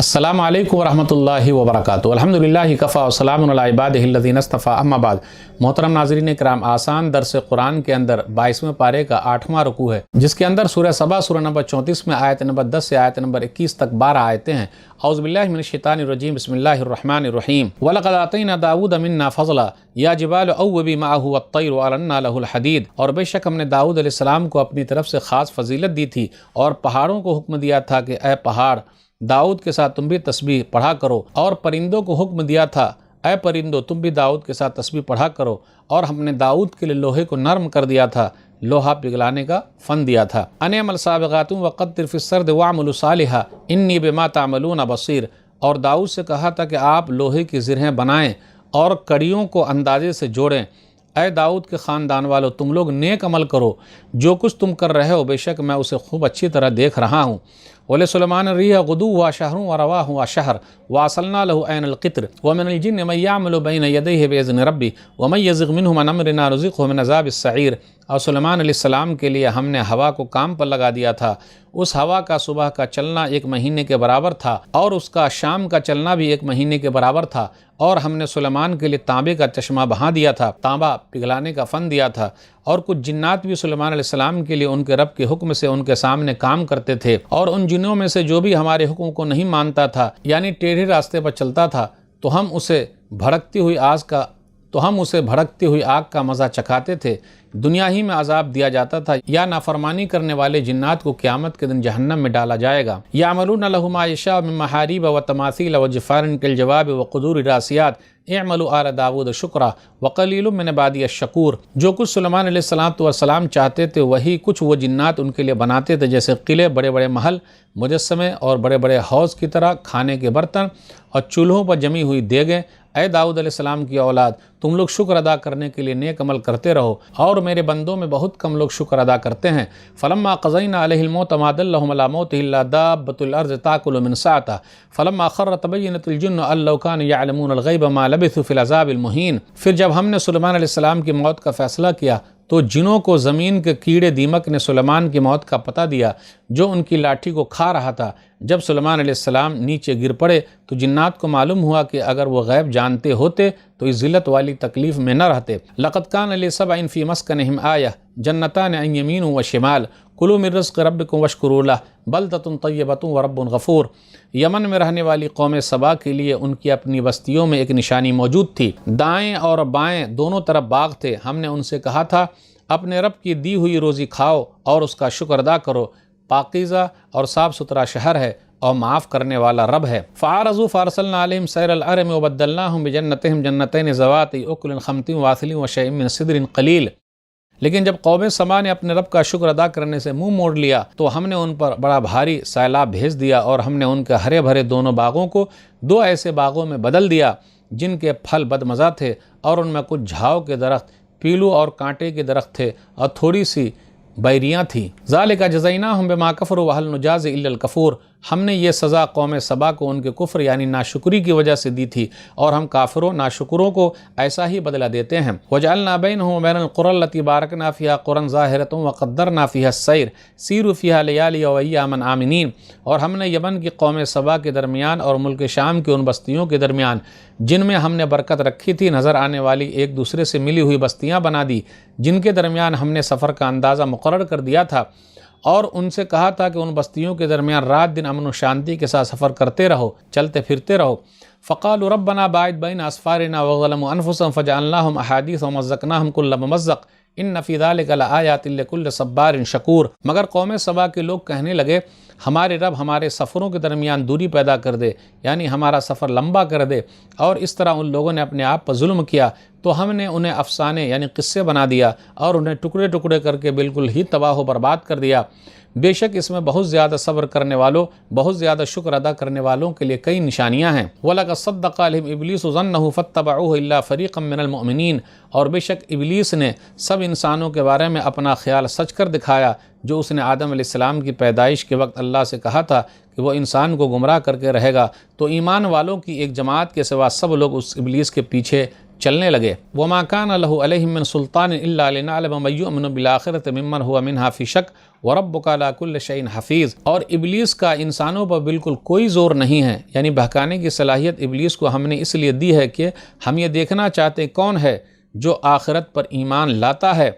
السلام علیکم ورحمۃ اللہ وبرکاتہ۔ الحمدللہ کفا وسلام علی عبادہ الذین اصطفیٰ، اما بعد۔ محترم ناظرین کرام، آسان درس قرآن کے اندر 22ویں پارے کا 8واں رکوع ہے، جس کے اندر سورہ سبا سورہ نمبر 34 میں آیت نمبر 10 سے آیت نمبر 21 تک 12 آیتیں ہیں۔ اعوذ باللہ من الشیطان الرجیم، بسم اللہ الرحمن الرحیم۔ وَلَقَدْ آتَيْنَا دَاوُودَ مِنَّا فَضْلًا يَا جِبَالُ أَوِّبِي مَعَهُ وَالطَّيْرُ وَأَلَنَّا لَهُ الْحَدِيدَ۔ اور بے شک ہم نے داؤد علیہ السلام کو اپنی طرف سے خاص فضیلت دی تھی اور پہاڑوں کو حکم دیا تھا کہ اے پہاڑ، داؤد کے ساتھ تم بھی تسبیح پڑھا کرو، اور پرندوں کو حکم دیا تھا اے پرندوں تم بھی داؤد کے ساتھ تسبیح پڑھا کرو، اور ہم نے داؤد کے لیے لوہے کو نرم کر دیا تھا، لوہا پگھلانے کا فن دیا تھا۔ ان اعمل سابغات وقدر فی السرد واعملوا صالحا انی بما تعملون بصیر۔ اور داؤد سے کہا تھا کہ آپ لوہے کی زرہیں بنائیں اور کڑیوں کو اندازے سے جوڑیں۔ اے داؤد کے خاندان والو، تم لوگ نیک عمل کرو، جو کچھ تم کر رہے ہو بے شک میں اسے خوب اچھی طرح دیکھ رہا ہوں۔ وَلِسُلَيْمَانَ الرِّيحَ غُدُوُّهَا شَهْرٌ وَرَوَاحُهَا شَهْرٌ وَأَصَلْنَا لَهُ عَيْنَ الْقِطْرِ وَمِنَ الْجِنِّ مَن يَعْمَلُ بَيْنَ يَدَيْهِ بِإِذْنِ رَبِّهِ وَمَن يَزِغْ مِنْهُمْ عَنْ أَمْرِنَا نُذِقْهُ مِنْ عَذَابِ السَّعِيرِ۔ اور سلیمان علیہ السلام کے لیے ہم نے ہوا کو کام پر لگا دیا تھا، اس ہوا کا صبح کا چلنا 1 مہینے کے برابر تھا، اور اس کا شام کا چلنا بھی 1 مہینے کے برابر تھا۔ اور ہم نے سلیمان کے لیے تانبے کا چشمہ بہا دیا تھا، تانبا پگھلانے کا فن دیا تھا۔ اور کچھ جنات بھی سلیمان علیہ السلام کے لیے ان کے رب کے حکم سے ان کے سامنے کام کرتے تھے، اور ان جنوں میں سے جو بھی ہمارے حکم کو نہیں مانتا تھا یعنی ٹیڑھے راستے پر چلتا تھا تو ہم اسے بھڑکتی ہوئی آگ کا مزہ چکھاتے تھے، دنیا ہی میں عذاب دیا جاتا تھا، یا نافرمانی کرنے والے جنات کو قیامت کے دن جہنم میں ڈالا جائے گا۔ یعملون لہ ما یشاء من محاریب وتماثیل وجفان کالجواب وقدور راسیات اعملوا آل داود شکرا وقلیل من عبادی الشکور۔ جو کچھ سلیمان علیہ السلام چاہتے تھے وہی کچھ وہ جنات ان کے لیے بناتے تھے، جیسے قلعے، بڑے بڑے محل، مجسمے اور بڑے بڑے حوض کی طرح کھانے کے برتن اور چولہوں پر جمی ہوئی دیگیں۔ اے داؤد علیہ السلام کی اولاد، تم لوگ شکر ادا کرنے کے لیے نیک عمل کرتے رہو، اور میرے بندوں میں بہت کم لوگ شکر ادا کرتے ہیں۔ فلما قضینا علیہ الموت ما دلهم علی موتہ الا دابۃ الارض تاکل من ساعتہ فلما خر تبینت الجن ان لو كانوا يعلمون الغیب ما لبثوا فی العذاب المہین۔ پھر جب ہم نے سلیمان علیہ السلام کی موت کا فیصلہ کیا تو جنوں کو زمین کے کیڑے دیمک نے سلیمان کی موت کا پتہ دیا، جو ان کی لاٹھی کو کھا رہا تھا۔ جب سلیمان علیہ السلام نیچے گر پڑے تو جنات کو معلوم ہوا کہ اگر وہ غیب جانتے ہوتے تو اس ذلت والی تکلیف میں نہ رہتے۔ لقد کان لسبع فی مسکنہم آیہ جنتان عن یمین و شمال کلوا من رزق ربکم واشکروا لہ بلدۃ طیبۃ ورب غفور۔ یمن میں رہنے والی قوم سبا کے لیے ان کی اپنی بستیوں میں ایک نشانی موجود تھی، دائیں اور بائیں دونوں طرف باغ تھے۔ ہم نے ان سے کہا تھا اپنے رب کی دی ہوئی روزی کھاؤ اور اس کا شکر ادا کرو، پاکیزہ اور صاف ستھرا شہر ہے اور معاف کرنے والا رب ہے۔ فَعَارَضُوا فَأَرْسَلْنَا عَلَيْهِمْ سَيْلَ الْعَرِمِ وَبَدَّلْنَاهُمْ بِجَنَّتِهِمْ جَنَّتَيْنِ ذَوَاتِي أُكُلٍ خَمْطٍ وَأَثْلٍ وَشَيْءٍ مِّن سِدْرٍ قَلِيلٍ۔ لیکن جب قوم سما نے اپنے رب کا شکر ادا کرنے سے منہ موڑ لیا تو ہم نے ان پر بڑا بھاری سیلاب بھیج دیا، اور ہم نے ان کے ہرے بھرے دونوں باغوں کو 2 ایسے باغوں میں بدل دیا جن کے پھل بدمزہ تھے، اور ان میں کچھ جھاؤ کے درخت، پیلو اور کانٹے کے درخت تھے، اور تھوڑی سی بیریاں تھیں۔ ذالک جزیناہم بما کفروا وہل نجازی الا الکفور۔ ہم نے یہ سزا قوم سبا کو ان کے کفر یعنی ناشکری کی وجہ سے دی تھی، اور ہم کافروں ناشکروں کو ایسا ہی بدلہ دیتے ہیں۔ وجعلنا بینہم وبین القری التی بارکنا فیہا قرى ظاہرۃ وقدرنا فیہا السیر سیروا فیہا لیالی وایاما آمنین۔ اور ہم نے یمن کی قوم سبا کے درمیان اور ملک شام کی ان بستیوں کے درمیان جن میں ہم نے برکت رکھی تھی نظر آنے والی ایک دوسرے سے ملی ہوئی بستیاں بنا دی، جن کے درمیان ہم نے سفر کا اندازہ مقرر کر دیا تھا، اور ان سے کہا تھا کہ ان بستیوں کے درمیان رات دن امن و شانتی کے ساتھ سفر کرتے رہو، چلتے پھرتے رہو۔ فقالوا ربنا باعد بین اسفارنا وظلموا انفسهم فجعلناهم احادیث ومزقناهم كل ممزق ان فی ذلک لآیات لکل صبار شکور۔ مگر قوم سبا کے لوگ کہنے لگے ہمارے رب ہمارے سفروں کے درمیان دوری پیدا کر دے، یعنی ہمارا سفر لمبا کر دے، اور اس طرح ان لوگوں نے اپنے آپ پر ظلم کیا تو ہم نے انہیں افسانے یعنی قصے بنا دیا اور انہیں ٹکڑے ٹکڑے کر کے بالکل ہی تباہ و برباد کر دیا۔ بے شک اس میں بہت زیادہ صبر کرنے والوں، بہت زیادہ شکر ادا کرنے والوں کے لیے کئی نشانیاں ہیں۔ وَلَقَدْ صَدَّقَ عَلَيْهِمْ إِبْلِيسُ ظَنَّهُ فَاتَّبَعُوهُ إِلَّا فَرِيقًا مِّنَ الْمُؤْمِنِينَ۔ اور بے شک ابلیس نے سب انسانوں کے بارے میں اپنا خیال سچ کر دکھایا، جو اس نے آدم علیہ السلام کی پیدائش کے وقت اللہ سے کہا تھا کہ وہ انسان کو گمراہ کر کے رہے گا، تو ایمان والوں کی ایک جماعت کے سوا سب لوگ اس ابلیس کے پیچھے چلنے لگے۔ وَمَا كَانَ لَهُ عَلَيْهِم مِّن سُلْطَانٍ إِلَّا لِنَعْلَمَ مَن يُؤْمِنُ بِالْآخِرَةِ مِمَّنْ هُوَ مِنْهَا فِي شَكٍّ وَرَبُّكَ عَلَىٰ كُلِّ شَيْءٍ حَفِيظٌ۔ اور ابلیس کا انسانوں پر بالکل کوئی زور نہیں ہے، یعنی بہکانے کی صلاحیت ابلیس کو ہم نے اس لیے دی ہے کہ ہم یہ دیکھنا چاہتے کون ہے جو آخرت پر ایمان لاتا ہے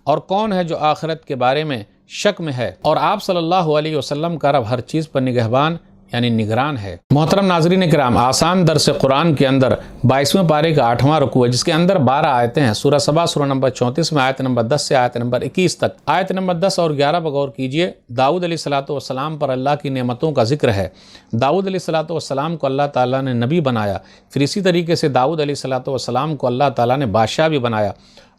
اور کون ہے جو آخرت کے بارے میں شک میں ہے، اور آپ صلی اللہ علیہ وسلم کا رب ہر چیز پر نگہبان یعنی نگران ہے۔ محترم ناظرین کرام، آسان درس قرآن کے اندر 22ویں پارے کا 8واں رکوع ہے، جس کے اندر 12 آیتیں ہیں۔ سورہ سبا سورہ نمبر 34 میں آیت نمبر 10 سے آیت نمبر 21 تک۔ آیت نمبر 10 اور 11 پر غور کیجئے۔ داؤد علیہ السلام پر اللہ کی نعمتوں کا ذکر ہے۔ داؤد علیہ السلام کو اللہ تعالیٰ نے نبی بنایا، پھر اسی طریقے سے داؤد علیہ السلام کو اللہ تعالیٰ نے بادشاہ بھی بنایا،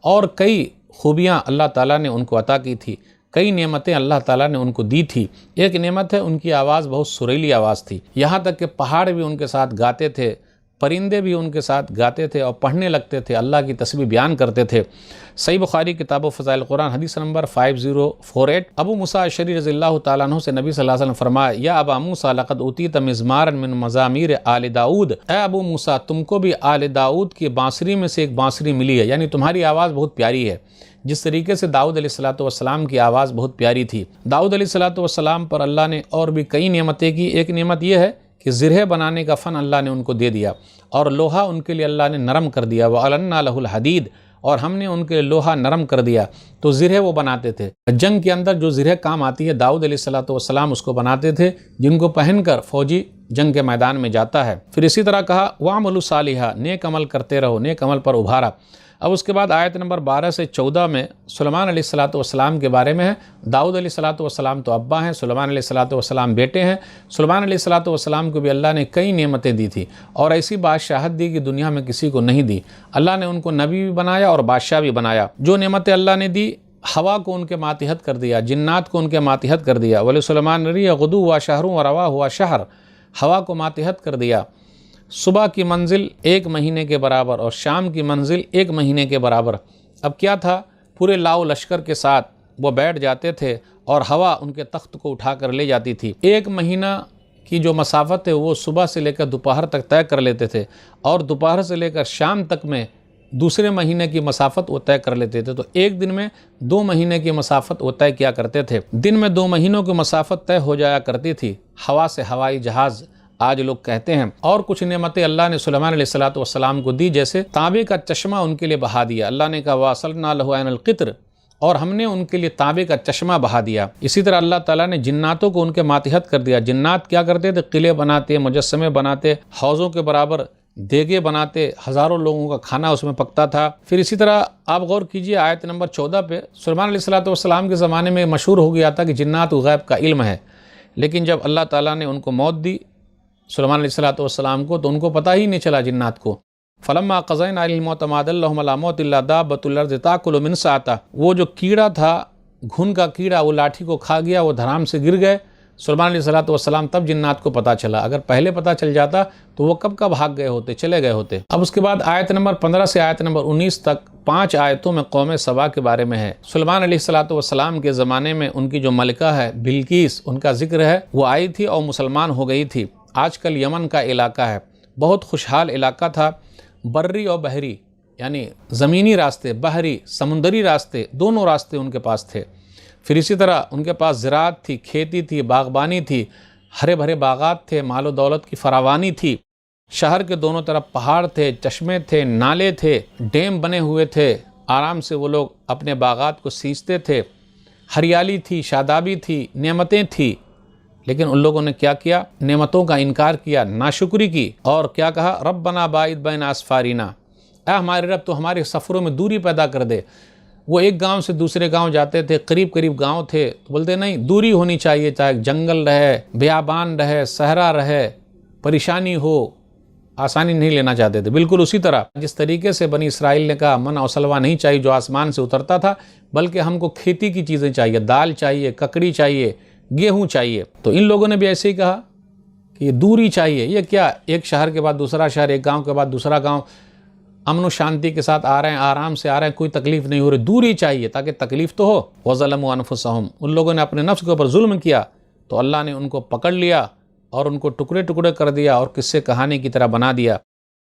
اور کئی خوبیاں اللہ تعالیٰ نے ان کو عطا کی تھی، کئی نعمتیں اللہ تعالیٰ نے ان کو دی تھی۔ ایک نعمت ہے ان کی آواز بہت سریلی آواز تھی، یہاں تک کہ پہاڑ بھی ان کے ساتھ گاتے تھے، پرندے بھی ان کے ساتھ گاتے تھے اور پڑھنے لگتے تھے، اللہ کی تسبیح بیان کرتے تھے۔ صحیح بخاری کتاب و فضائل قرآن حدیث نمبر 5048۔ ابو موسیٰ اشعری رضی اللہ تعالیٰ عنہ سے نبی صلی اللہ علیہ وسلم فرمایا، یا ابا موسیٰ لقد اوتیت مزمارا من مزامیر آل داؤد، اے ابو موسیٰ تم کو بھی آل داؤد کی بانسری میں سے ایک بانسری ملی ہے، یعنی تمہاری آواز بہت پیاری ہے، جس طریقے سے داؤد علیہ السلام کی آواز بہت پیاری تھی۔ داؤد علیہ السلام پر اللہ نے اور بھی کئی نعمتیں کی۔ ایک نعمت یہ ہے کہ زرہ بنانے کا فن اللہ نے ان کو دے دیا، اور لوہا ان کے لیے اللہ نے نرم کر دیا۔ وَأَلَنَّا لَهُ الْحَدِيدَ، اور ہم نے ان کے لیے لوہا نرم کر دیا، تو زرہ وہ بناتے تھے۔ جنگ کے اندر جو زرہ کام آتی ہے، داؤد علیہ السلام اس کو بناتے تھے، جن کو پہن کر فوجی جنگ کے میدان میں جاتا ہے۔ پھر اسی طرح کہا وَعْمَلُوا صَالِحًا، نیک عمل کرتے رہو، نیک عمل پر ابھارا۔ اب اس کے بعد آیت نمبر 12 سے 14 میں سلیمان علیہ السلام کے بارے میں ہے۔ داؤد علیہ السلام تو ابا ہیں، سلیمان علیہ السلام بیٹے ہیں۔ سلیمان علیہ السلام کو بھی اللہ نے کئی نعمتیں دی تھی، اور ایسی بادشاہت دی کہ دنیا میں کسی کو نہیں دی۔ اللہ نے ان کو نبی بھی بنایا اور بادشاہ بھی بنایا۔ جو نعمتیں اللہ نے دی، ہوا کو ان کے ماتحت کر دیا، جنات کو ان کے ماتحت کر دیا۔ وَلِسُلَيْمَانَ الرِّيحَ غُدُوُّهَا شَهْرٌ وَرَوَاحُهَا شَهْرٌ، ہوا کو ماتحت کر دیا۔ صبح کی منزل 1 مہینے کے برابر اور شام کی منزل 1 مہینے کے برابر۔ اب کیا تھا، پورے لاؤ لشکر کے ساتھ وہ بیٹھ جاتے تھے اور ہوا ان کے تخت کو اٹھا کر لے جاتی تھی۔ 1 مہینہ کی جو مسافت ہے وہ صبح سے لے کر دوپہر تک طے کر لیتے تھے، اور دوپہر سے لے کر شام تک میں دوسرے مہینے کی مسافت وہ طے کر لیتے تھے۔ تو ایک دن میں 2 مہینے کی مسافت وہ طے کیا کرتے تھے۔ دن میں 2 مہینوں کی مسافت طے ہو جایا کرتی تھی، ہوا سے ہوائی جہاز آج لوگ کہتے ہیں۔ اور کچھ نعمتیں اللہ نے سلیمان علیہ السلام کو دی، جیسے تانبے کا چشمہ ان کے لیے بہا دیا۔ اللہ نے کہا وَأَصَلْنَا لَهُ عَيْنَ الْقِطْرِ، اور ہم نے ان کے لیے تانبے کا چشمہ بہا دیا۔ اسی طرح اللہ تعالیٰ نے جناتوں کو ان کے ماتحت کر دیا۔ جنات کیا کرتے تھے، قلعے بناتے، مجسمے بناتے، حوضوں کے برابر دیگے بناتے، ہزاروں لوگوں کا کھانا اس میں پکتا تھا۔ پھر اسی طرح آپ غور کیجئے آیت نمبر 14 پہ، سلیمان علیہ السلام کے زمانے میں مشہور ہو گیا تھا کہ جنات کو غیب کا علم ہے، لیکن جب اللہ تعالیٰ نے ان کو موت دی سلیمان علیہ السلام کو، تو ان کو پتہ ہی نہیں چلا جنات کو۔ فلما قضینا علی الموت ما دلهم علی موت الا دابۃ الارض تاکل من ساعتہ، وہ جو کیڑا تھا، گھن کا کیڑا، وہ لاٹھی کو کھا گیا، وہ دھرام سے گر گئے۔ سلیمان علیہ السلام تب جنات کو پتہ چلا، اگر پہلے پتہ چل جاتا تو وہ کب بھاگ گئے ہوتے، چلے گئے ہوتے۔ اب اس کے بعد آیت نمبر 15 سے آیت نمبر 19 تک 5 آیتوں میں قوم سبا کے بارے میں ہے۔ سلیمان علیہ السلام کے زمانے میں ان کی جو ملکہ ہے بلقیس، ان کا ذکر ہے، وہ آئی تھی اور مسلمان ہو گئی تھی۔ آج کل یمن کا علاقہ ہے، بہت خوشحال علاقہ تھا، بری اور بحری، یعنی زمینی راستے، بحری سمندری راستے، دونوں راستے ان کے پاس تھے۔ پھر اسی طرح ان کے پاس زراعت تھی، کھیتی تھی، باغبانی تھی، ہرے بھرے باغات تھے، مال و دولت کی فراوانی تھی۔ شہر کے دونوں طرف پہاڑ تھے، چشمے تھے، نالے تھے، ڈیم بنے ہوئے تھے، آرام سے وہ لوگ اپنے باغات کو سینچتے تھے، ہریالی تھی، شادابی تھی، نعمتیں تھی۔ لیکن ان لوگوں نے کیا کیا، نعمتوں کا انکار کیا، ناشکری کی، اور کیا کہا، ربنا باعد بین اسفارینا، اے ہمارے رب تو ہمارے سفروں میں دوری پیدا کر دے۔ وہ ایک گاؤں سے دوسرے گاؤں جاتے تھے، قریب گاؤں تھے، تو بولتے نہیں، دوری ہونی چاہیے، چاہے جنگل رہے، بیابان رہے، صحرا رہے، پریشانی ہو، آسانی نہیں لینا چاہتے تھے۔ بالکل اسی طرح جس طریقے سے بنی اسرائیل نے کہا من اور سلوہ نہیں چاہیے جو آسمان سے اترتا تھا، بلکہ ہم کو کھیتی کی چیزیں چاہیے، دال چاہیے، ککڑی چاہیے، گیہوں چاہیے۔ تو ان لوگوں نے بھی ایسے ہی کہا کہ دوری چاہیے۔ یہ کیا، ایک شہر کے بعد دوسرا شہر، ایک گاؤں کے بعد دوسرا گاؤں، امن و شانتی کے ساتھ آ رہے ہیں، آرام سے آ رہے ہیں، کوئی تکلیف نہیں ہو رہی، دوری چاہیے تاکہ تکلیف تو ہو۔ وَظَلَمُوا أَنفُسَهُمْ، ان لوگوں نے اپنے نفس کے اوپر ظلم کیا، تو اللہ نے ان کو پکڑ لیا اور ان کو ٹکڑے ٹکڑے کر دیا اور قصے کہانی کی طرح بنا دیا۔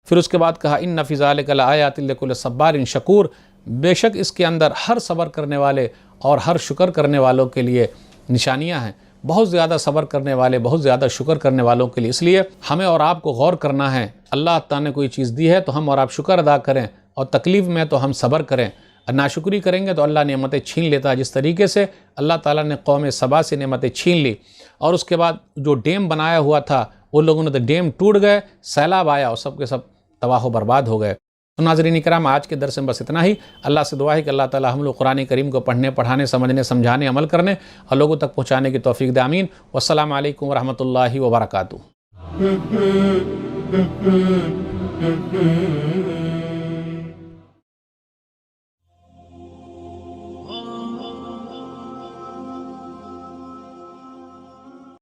پھر اس کے بعد کہا ان فی ذالک لآیات لکل صبار شکور، بے شک اس کے اندر ہر صبر کرنے والے اور ہر شکر کرنے والوں کے لیے نشانیاں ہیں، بہت زیادہ صبر کرنے والے، بہت زیادہ شکر کرنے والوں کے لیے۔ اس لیے ہمیں اور آپ کو غور کرنا ہے، اللہ تعالیٰ نے کوئی چیز دی ہے تو ہم اور آپ شکر ادا کریں، اور تکلیف میں تو ہم صبر کریں۔ ناشکری کریں گے تو اللہ نعمتیں چھین لیتا ہے، جس طریقے سے اللہ تعالیٰ نے قوم سبا سے نعمتیں چھین لی، اور اس کے بعد جو ڈیم بنایا ہوا تھا وہ لوگوں نے تو ڈیم ٹوٹ گئے، سیلاب آیا اور سب کے سب تباہ و برباد ہو گئے۔ تو ناظرین کرام، آج کے درس میں بس اتنا ہی۔ اللہ سے دعا ہے کہ اللہ تعالیٰ ہم لوگ قرآن کریم کو پڑھنے، پڑھانے، سمجھنے، سمجھانے، عمل کرنے اور لوگوں تک پہنچانے کی توفیق دے، آمین۔ والسلام علیکم ورحمۃ اللہ وبرکاتہ۔